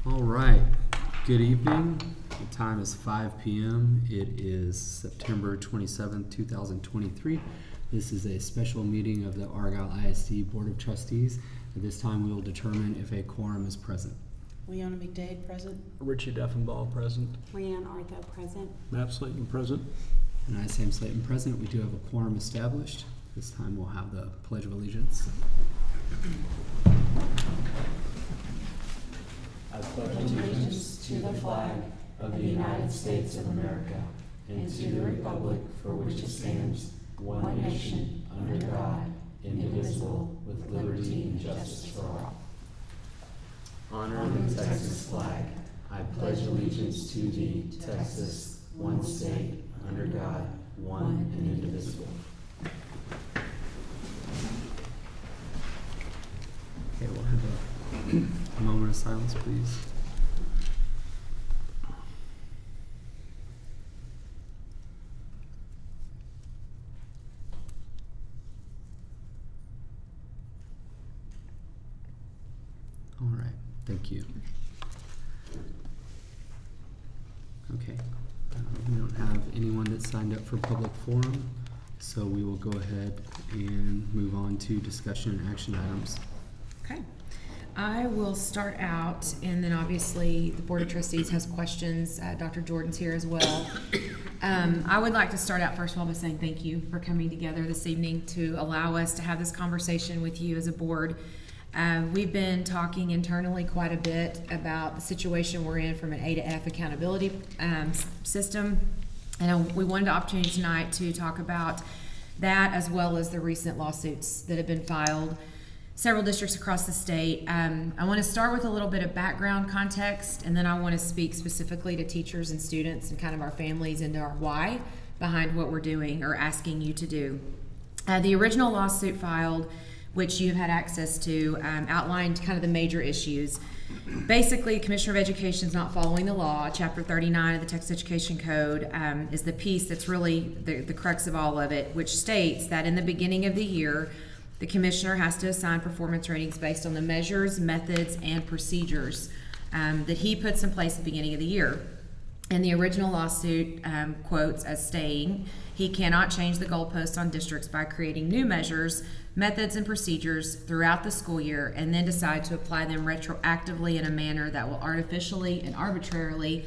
All right, good evening. The time is 5 p.m. It is September 27th, 2023. This is a special meeting of the Argyle ISD Board of Trustees. At this time, we will determine if a quorum is present. Leona McDade, present. Richie Deffenbaugh, present. Leanne Artho, present. Matt Slayton, present. And I, Sam Slayton, present. We do have a quorum established. This time we'll have the Pledge of Allegiance. I pledge allegiance to the flag of the United States of America and to the republic for which it stands, one nation, under God, indivisible, with liberty and justice for all. Honoring the Texas flag, I pledge allegiance to thee, Texas, one state, under God, one and indivisible. Okay, we'll have a moment of silence, please. All right, thank you. Okay, we don't have anyone that signed up for public forum, so we will go ahead and move on to discussion and action items. Okay. I will start out, and then obviously the Board of Trustees has questions. Dr. Jordan's here as well. I would like to start out first of all by saying thank you for coming together this evening to allow us to have this conversation with you as a board. We've been talking internally quite a bit about the situation we're in from an A to F accountability system, and we wanted the opportunity tonight to talk about that as well as the recent lawsuits that have been filed. Several districts across the state. I want to start with a little bit of background context, and then I want to speak specifically to teachers and students and kind of our families into our why behind what we're doing or asking you to do. The original lawsuit filed, which you've had access to, outlined kind of the major issues. Basically, Commissioner of Education is not following the law. Chapter 39 of the Texas Education Code is the piece that's really the crux of all of it, which states that in the beginning of the year, the commissioner has to assign performance ratings based on the measures, methods, and procedures that he puts in place at the beginning of the year. And the original lawsuit quotes as saying, he cannot change the goalposts on districts by creating new measures, methods, and procedures throughout the school year and then decide to apply them retroactively in a manner that will artificially and arbitrarily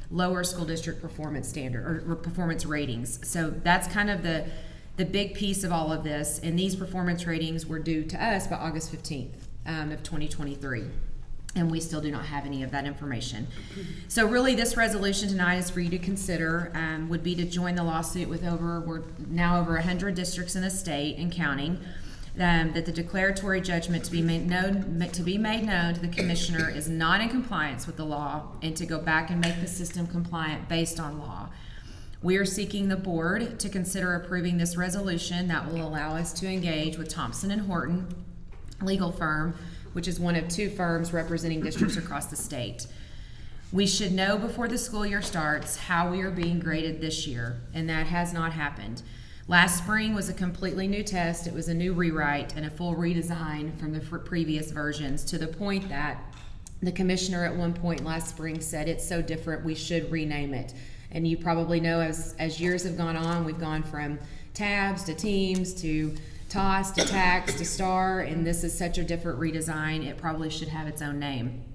lower school district performance standard or performance ratings. So that's kind of the big piece of all of this, and these performance ratings were due to us by August 15th of 2023, and we still do not have any of that information. So really this resolution tonight is for you to consider, would be to join the lawsuit with we're now over 100 districts in the state and counting, that the declaratory judgment to be made known to the commissioner is not in compliance with the law, and to go back and make the system compliant based on law. We are seeking the board to consider approving this resolution that will allow us to engage with Thompson & Horton legal firm, which is one of two firms representing districts across the state. We should know before the school year starts how we are being graded this year, and that has not happened. Last spring was a completely new test. It was a new rewrite and a full redesign from the previous versions, to the point that the commissioner at one point last spring said it's so different we should rename it. And you probably know as years have gone on, we've gone from tabs to teams to toss to tax to star, and this is such a different redesign, it probably should have its own name.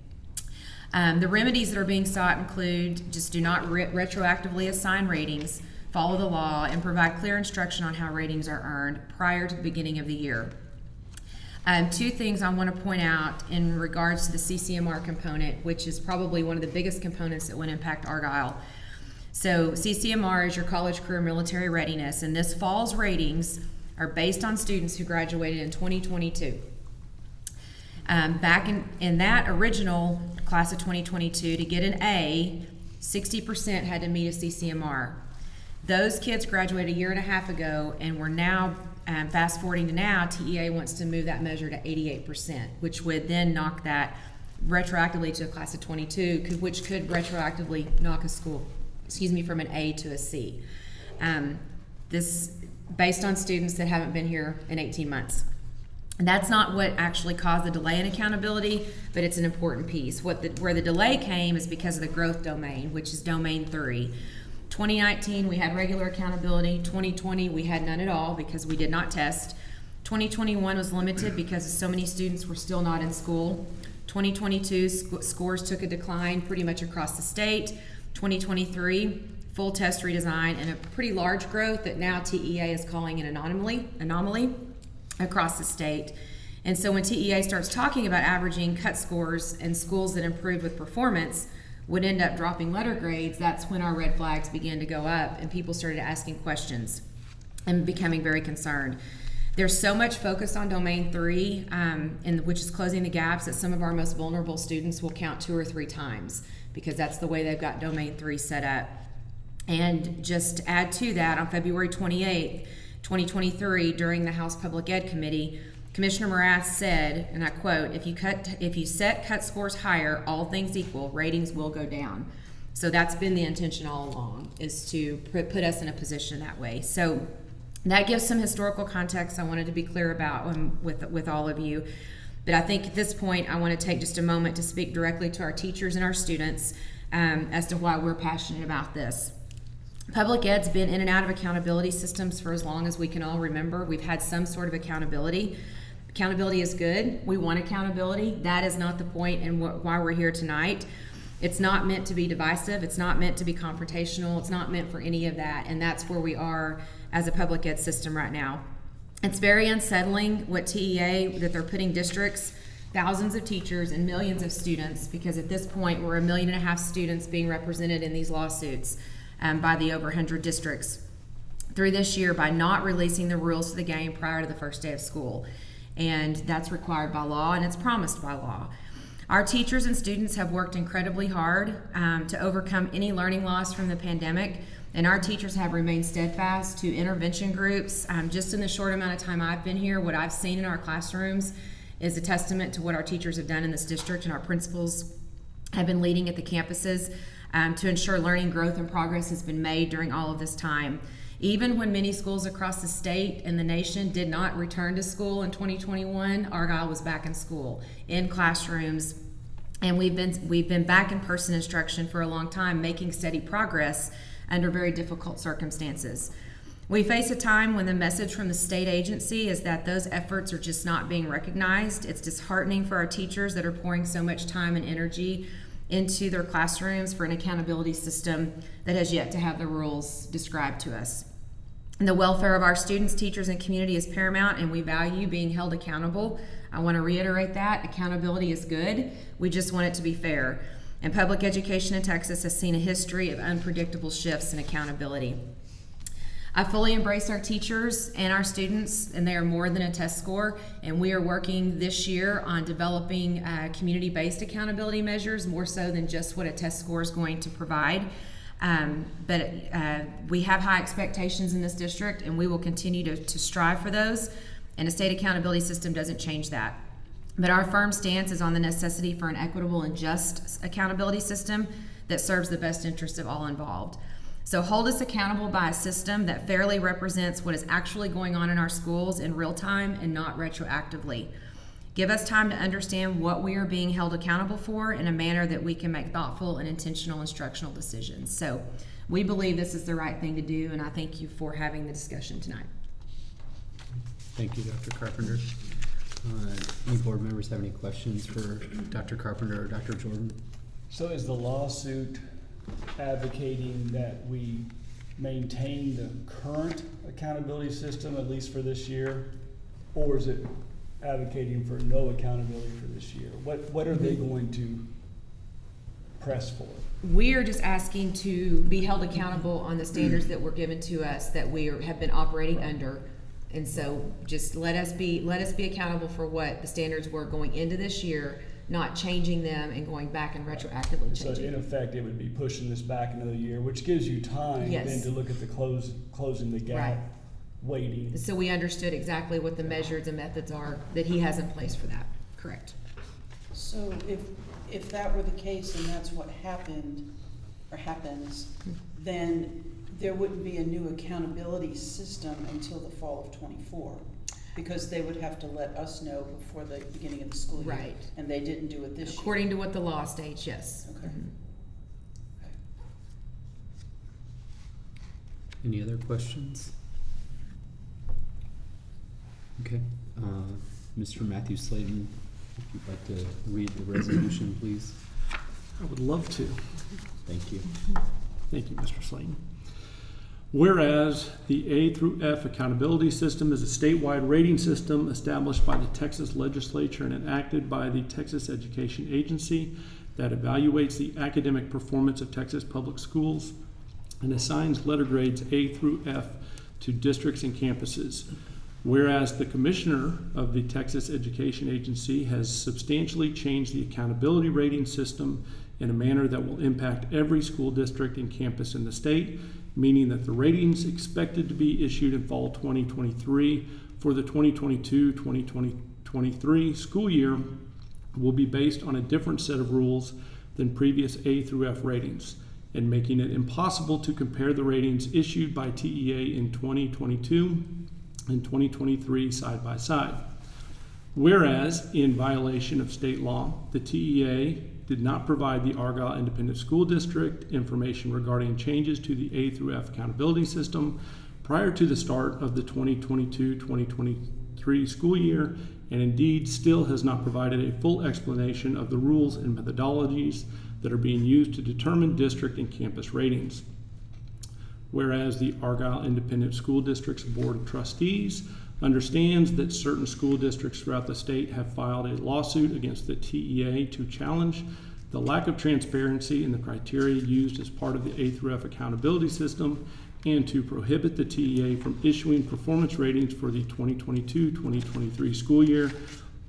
The remedies that are being sought include just do not retroactively assign ratings, follow the law, and provide clear instruction on how ratings are earned prior to the beginning of the year. Two things I want to point out in regards to the CCMR component, which is probably one of the biggest components that would impact Argyle. So CCMR is your college, career, military readiness, and this fall's ratings are based on students who graduated in 2022. Back in that original class of 2022, to get an A, 60% had to meet a CCMR. Those kids graduated a year and a half ago, and we're now, fast forwarding to now, TEA wants to move that measure to 88%, which would then knock that retroactively to a class of 22, which could retroactively knock a school from an A to a C. This based on students that haven't been here in 18 months. And that's not what actually caused the delay in accountability, but it's an important piece. Where the delay came is because of the growth domain, which is domain 3. 2019, we had regular accountability. 2020, we had none at all because we did not test. 2021 was limited because so many students were still not in school. 2022, scores took a decline pretty much across the state. 2023, full test redesign and a pretty large growth that now TEA is calling an anomaly across the state. And so when TEA starts talking about averaging cut scores and schools that improved with performance would end up dropping letter grades, that's when our red flags began to go up and people started asking questions and becoming very concerned. There's so much focus on domain 3, which is closing the gaps, that some of our most vulnerable students will count 2 or 3 times because that's the way they've got domain 3 set up. And just to add to that, on February 28th, 2023, during the House Public Ed Committee, Commissioner Morath said, and I quote, if you set cut scores higher, all things equal, ratings will go down. So that's been the intention all along, is to put us in a position that way. So that gives some historical context I wanted to be clear about with all of you. But I think at this point, I want to take just a moment to speak directly to our teachers and our students as to why we're passionate about this. Public ed's been in and out of accountability systems for as long as we can all remember. We've had some sort of accountability. Accountability is good. We want accountability. That is not the point and why we're here tonight. It's not meant to be divisive. It's not meant to be confrontational. It's not meant for any of that. And that's where we are as a public ed system right now. It's very unsettling what TEA, that they're putting districts, thousands of teachers, and millions of students, because at this point we're 1.5 million students being represented in these lawsuits by the over 100 districts through this year by not releasing the rules to the game prior to the first day of school. And that's required by law and it's promised by law. Our teachers and students have worked incredibly hard to overcome any learning loss from the pandemic, and our teachers have remained steadfast to intervention groups. Just in the short amount of time I've been here, what I've seen in our classrooms is a testament to what our teachers have done in this district, and our principals have been leading at the campuses to ensure learning growth and progress has been made during all of this time. Even when many schools across the state and the nation did not return to school in 2021, Argyle was back in school, in classrooms, and we've been back in person instruction for a long time, making steady progress under very difficult circumstances. We face a time when the message from the state agency is that those efforts are just not being recognized. It's disheartening for our teachers that are pouring so much time and energy into their classrooms for an accountability system that has yet to have the rules described to us. And the welfare of our students, teachers, and community is paramount, and we value being held accountable. I want to reiterate that. Accountability is good. We just want it to be fair. And public education in Texas has seen a history of unpredictable shifts in accountability. I fully embrace our teachers and our students, and they are more than a test score, and we are working this year on developing community-based accountability measures, more so than just what a test score is going to provide. But we have high expectations in this district, and we will continue to strive for those, and a state accountability system doesn't change that. But our firm stance is on the necessity for an equitable and just accountability system that serves the best interest of all involved. So hold us accountable by a system that fairly represents what is actually going on in our schools in real time and not retroactively. Give us time to understand what we are being held accountable for in a manner that we can make thoughtful and intentional instructional decisions. So we believe this is the right thing to do, and I thank you for having the discussion tonight. Thank you, Dr. Carpenter. Any board members have any questions for Dr. Carpenter or Dr. Jordan? So is the lawsuit advocating that we maintain the current accountability system, at least for this year? Or is it advocating for no accountability for this year? What are they going to press for? We are just asking to be held accountable on the standards that were given to us that we have been operating under. And so just let us be accountable for what the standards were going into this year, not changing them and going back and retroactively changing. So in effect, it would be pushing this back another year, which gives you time Yes. then to look at the closing the gap, Right. waiting. So we understood exactly what the measures and methods are that he has in place for that. Correct. So if that were the case and that's what happened or happens, then there wouldn't be a new accountability system until the fall of '24. Because they would have to let us know before the beginning of the school year. Right. And they didn't do it this year. According to what the law states, yes. Okay. Mhm. Any other questions? Okay, Mr. Matthew Slayton, if you'd like to read the resolution, please. I would love to. Thank you. Thank you, Mr. Slayton. Whereas the A through F accountability system is a statewide rating system established by the Texas legislature and enacted by the Texas Education Agency that evaluates the academic performance of Texas public schools and assigns letter grades A through F to districts and campuses. Whereas the commissioner of the Texas Education Agency has substantially changed the accountability rating system in a manner that will impact every school district and campus in the state, meaning that the ratings expected to be issued in fall 2023 for the 2022-2023 school year will be based on a different set of rules than previous A through F ratings, and making it impossible to compare the ratings issued by TEA in 2022 and 2023 side by side. Whereas, in violation of state law, the TEA did not provide the Argyle Independent School District information regarding changes to the A through F accountability system prior to the start of the 2022-2023 school year, and indeed still has not provided a full explanation of the rules and methodologies that are being used to determine district and campus ratings. Whereas the Argyle Independent School District's Board of Trustees understands that certain school districts throughout the state have filed a lawsuit against the TEA to challenge the lack of transparency in the criteria used as part of the A through F accountability system and to prohibit the TEA from issuing performance ratings for the 2022-2023 school year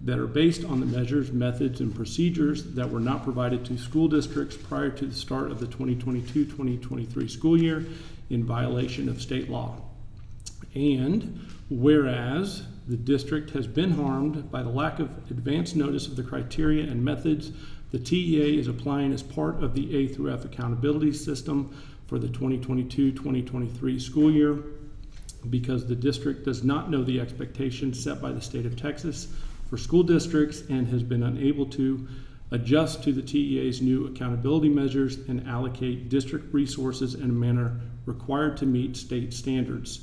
that are based on the measures, methods, and procedures that were not provided to school districts prior to the start of the 2022-2023 school year in violation of state law. And whereas the district has been harmed by the lack of advance notice of the criteria and methods the TEA is applying as part of the A through F accountability system for the 2022-2023 school year, because the district does not know the expectations set by the state of Texas for school districts and has been unable to adjust to the TEA's new accountability measures and allocate district resources in a manner required to meet state standards.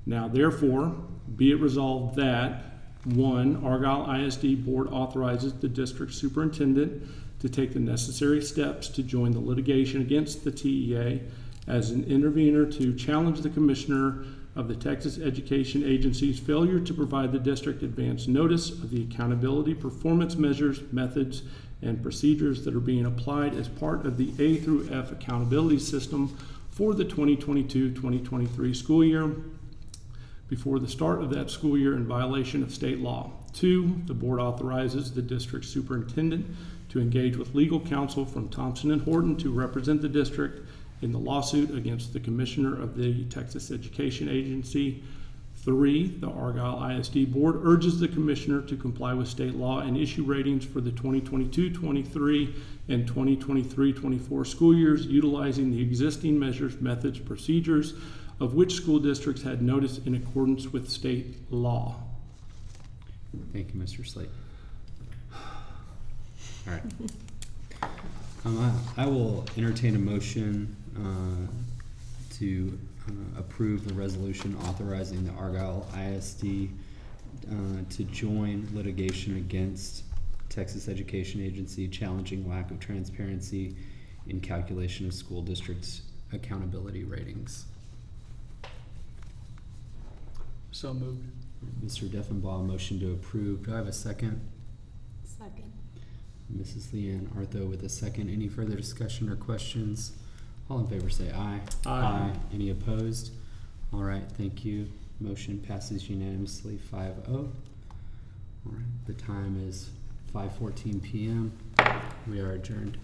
Now, therefore, be it resolved that 1. Argyle ISD Board authorizes the district superintendent to take the necessary steps to join the litigation against the TEA as an intervener to challenge the commissioner of the Texas Education Agency's failure to provide the district advance notice of the accountability performance measures, methods, and procedures that are being applied as part of the A through F accountability system for the 2022-2023 school year before the start of that school year in violation of state law. 2, the board authorizes the district superintendent to engage with legal counsel from Thompson and Horton to represent the district in the lawsuit against the commissioner of the Texas Education Agency. 3, the Argyle ISD Board urges the commissioner to comply with state law and issue ratings for the 2022-23 and 2023-24 school years utilizing the existing measures, methods, procedures of which school districts had notice in accordance with state law. Thank you, Mr. Slate. All right. I will entertain a motion to approve the resolution authorizing the Argyle ISD to join litigation against Texas Education Agency challenging lack of transparency in calculation of school districts' accountability ratings. So moved. Mr. Deffenbaugh, motion to approve. Do I have a second? Second. Mrs. Leanne Artho with a second. Any further discussion or questions? All in favor say aye. Aye. Any opposed? All right, thank you. Motion passes unanimously 5-0. All right, the time is 5:14 p.m. We are adjourned.